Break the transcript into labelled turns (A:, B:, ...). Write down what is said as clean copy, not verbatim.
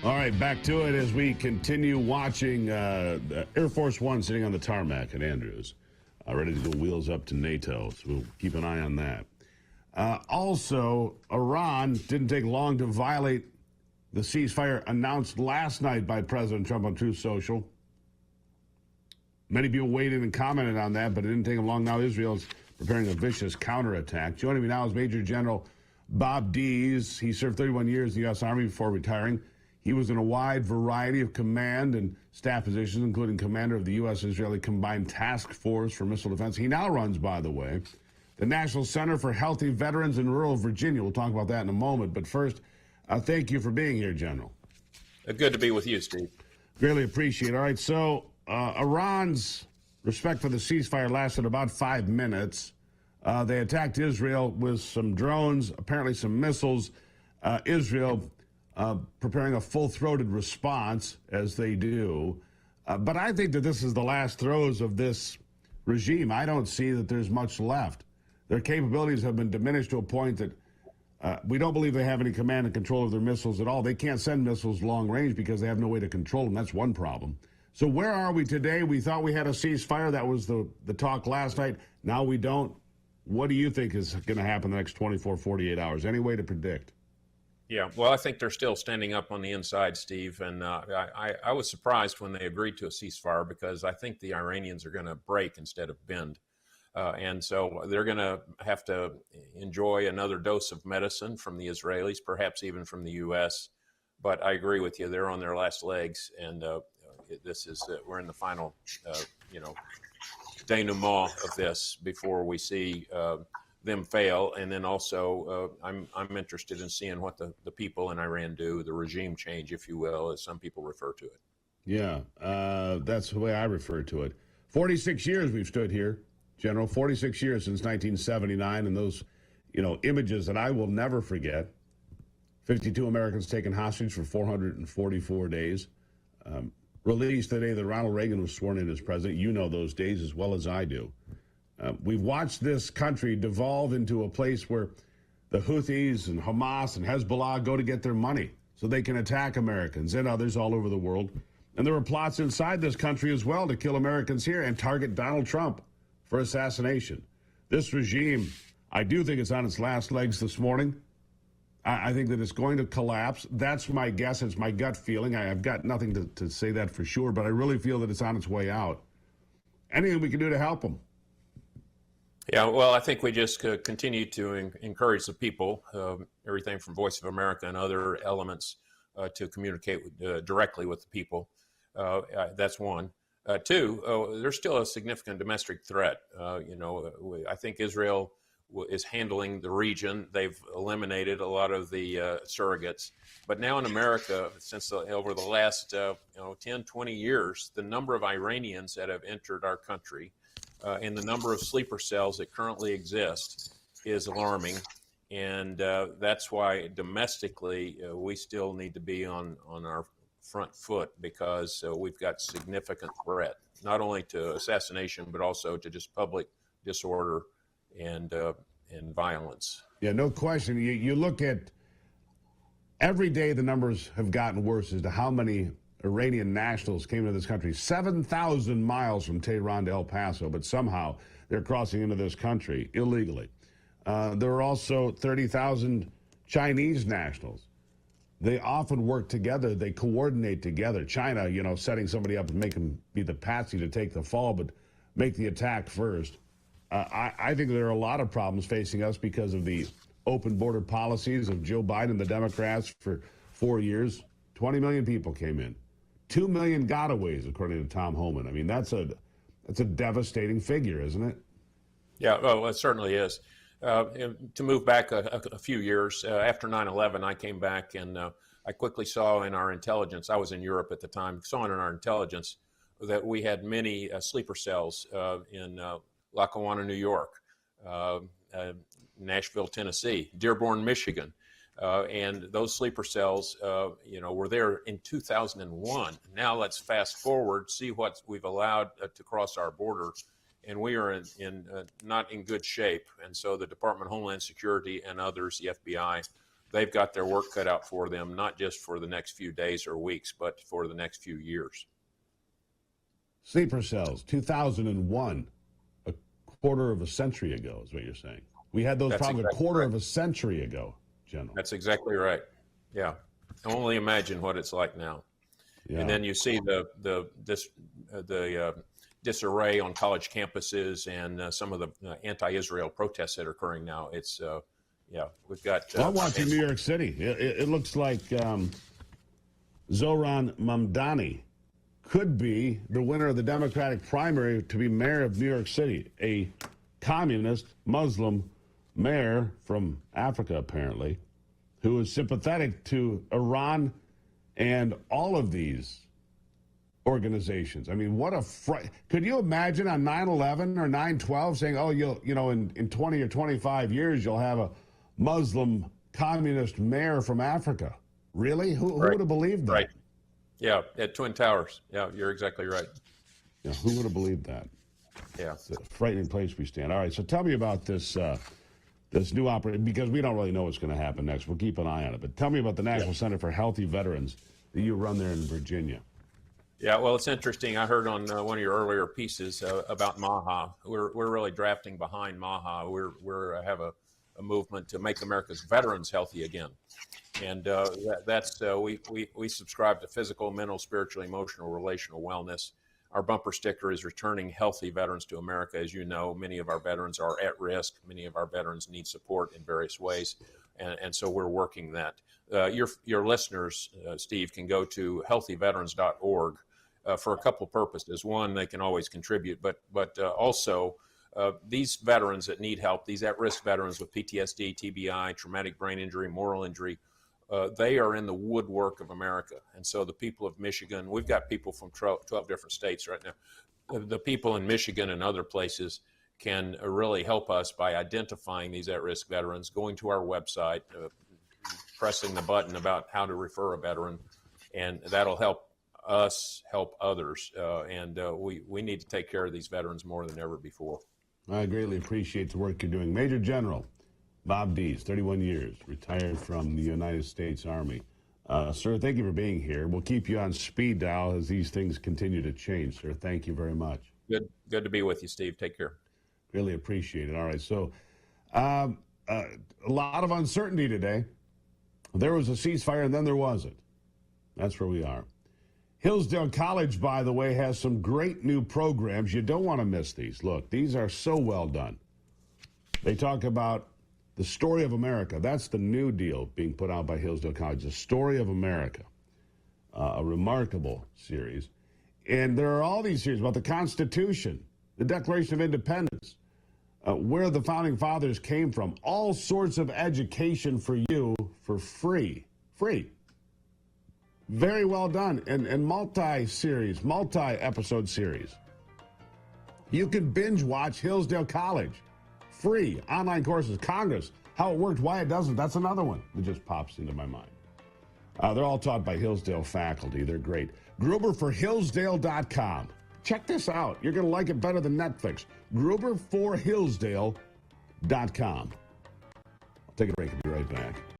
A: All right, back to it as we continue watching Air Force One sitting on the tarmac at Andrews, ready to go wheels up to NATO. So we'll keep an eye on that. Also, Iran didn't take long to violate the ceasefire announced last night by President Trump on Truth Social. Many people weighed in and commented on that, but it didn't take them long. Now Israel's preparing a vicious counterattack. Joining me now is Major General Bob Dees. He served 31 years in the U.S. Army before retiring. He was in a wide variety of command and staff positions, including commander of the U.S.-Israeli Combined Task Force for Missile Defense. He now runs, by the way, the National Center for Healthy Veterans in rural Virginia. We'll talk about that in a moment. But first, thank you for being here, General.
B: Good to be with you, Steve.
A: Greatly appreciate it. All right, so Iran's respect for the ceasefire lasted about 5 minutes. They attacked Israel with some drones, apparently some missiles. Israel preparing a full-throated response, as they do. But I think that this is the last throes of this regime. I don't see that there's much left. Their capabilities have been diminished to a point that we don't believe they have any command and control of their missiles at all. They can't send missiles long range because they have no way to control them. That's one problem. So where are we today? We thought we had a ceasefire. That was the talk last night. Now we don't. What do you think is going to happen the next 24, 48 hours? Any way to predict?
B: Yeah, well, I think they're still standing up on the inside, Steve. And I was surprised when they agreed to a ceasefire because I think the Iranians are going to break instead of bend. And so they're going to have to enjoy another dose of medicine from the Israelis, perhaps even from the U.S. But I agree with you. They're on their last legs. And we're in the final, denouement of this before we see them fail. And then also I'm interested in seeing what the people in Iran do, the regime change, if you will, as some people refer to it.
A: Yeah, that's the way I refer to it. 46 years we've stood here, General, 46 years since 1979, and those, images that I will never forget. 52 Americans taken hostage for 444 days. Released the day that Ronald Reagan was sworn in as president. You know those days as well as I do. We've watched this country devolve into a place where the Houthis and Hamas and Hezbollah go to get their money so they can attack Americans and others all over the world. And there are plots inside this country as well to kill Americans here and target Donald Trump for assassination. This regime, I do think it's on its last legs this morning. I think that it's going to collapse. That's my guess. It's my gut feeling. I've got nothing to say that for sure, but I really feel that it's on its way out. Anything we can do to help them?
B: Yeah, well, I think we just continue to encourage the people, everything from Voice of America and other elements, to communicate directly with the people. That's one. Two, there's still a significant domestic threat. I think Israel is handling the region. They've eliminated a lot of the surrogates. But now in America, since over the last 10, 20 years, the number of Iranians that have entered our country and the number of sleeper cells that currently exist is alarming. And that's why domestically we still need to be on our front foot because we've got significant threat, not only to assassination, but also to just public disorder and violence.
A: Yeah, no question. You look at every day the numbers have gotten worse as to how many Iranian nationals came into this country. 7,000 miles from Tehran to El Paso, but somehow they're crossing into this country illegally. There are also 30,000 Chinese nationals. They often work together. They coordinate together. China, setting somebody up and make them be the patsy to take the fall, but make the attack first. I think there are a lot of problems facing us because of the open border policies of Joe Biden and the Democrats for 4 years. 20 million people came in. 2 million gotaways, according to Tom Homan. I mean, that's a devastating figure, isn't it?
B: Yeah, well, it certainly is. To move back a few years, after 9/11, I came back and I quickly saw in our intelligence, I was in Europe at the time, saw in our intelligence that we had many sleeper cells in Lackawanna, New York, Nashville, Tennessee, Dearborn, Michigan. And those sleeper cells, were there in 2001. Now let's fast forward, see what we've allowed to cross our border. And we are not in good shape. And so the Department of Homeland Security and others, the FBI, they've got their work cut out for them, not just for the next few days or weeks, but for the next few years.
A: Sleeper cells, 2001, a quarter of a century ago is what you're saying. We had those problems a quarter of a century ago, General.
B: That's exactly right. Yeah. Only imagine what it's like now. Yeah. And then you see the disarray on college campuses and some of the anti-Israel protests that are occurring now. It's we've got.
A: I'm watching New York City. It looks like Zohran Mamdani could be the winner of the Democratic primary to be mayor of New York City, a communist Muslim mayor from Africa, apparently, who is sympathetic to Iran and all of these organizations. I mean, what a could you imagine on 9/11 or 9/12 saying, oh, in 20 or 25 years, you'll have a Muslim communist mayor from Africa? Really? Who would have believed that?
B: Right. Yeah, at Twin Towers. Yeah, you're exactly right.
A: Yeah, who would have believed that?
B: Yeah.
A: It's a frightening place we stand. All right, so tell me about this this new operation, because we don't really know what's going to happen next. We'll keep an eye on it. But tell me about the National Center for Healthy Veterans that you run there in Virginia.
B: Yeah, well, it's interesting. I heard on one of your earlier pieces about MAHA. We're really drafting behind MAHA. We're have a movement to make America's veterans healthy again. And we subscribe to physical, mental, spiritual, emotional, relational wellness. Our bumper sticker is returning healthy veterans to America. As you know, many of our veterans are at risk. Many of our veterans need support in various ways. And so we're working that. Your listeners, Steve, can go to healthyveterans.org for a couple purposes. One, they can always contribute, but also these veterans that need help, these at-risk veterans with PTSD, TBI, traumatic brain injury, moral injury, they are in the woodwork of America. And so the people of Michigan, we've got people from 12 different states right now. The people in Michigan and other places can really help us by identifying these at-risk veterans, going to our website, pressing the button about how to refer a veteran, and that'll help us help others. We need to take care of these veterans more than ever before.
A: I greatly appreciate the work you're doing. Major General Bob Dees, 31 years, retired from the United States Army. Sir, thank you for being here. We'll keep you on speed dial as these things continue to change, sir. Thank you very much.
B: Good to be with you, Steve. Take care.
A: Really appreciate it. All right, so a lot of uncertainty today. There was a ceasefire, and then there wasn't. That's where we are. Hillsdale College, by the way, has some great new programs. You don't want to miss these. Look, these are so well done. They talk about the story of America. That's the new deal being put out by Hillsdale College, the story of America, a remarkable series. And there are all these series about the Constitution, the Declaration of Independence, where the Founding Fathers came from, all sorts of education for you for free. Free. Very well done. And multi-series, multi-episode series. You can binge watch Hillsdale College. Free online courses. Congress, how it worked, why it doesn't. That's another one that just pops into my mind. They're all taught by Hillsdale faculty. They're great. Gruber for Hillsdale.com. Check this out. You're going to like it better than Netflix. Gruber for Hillsdale.com. I'll take a break and be right back.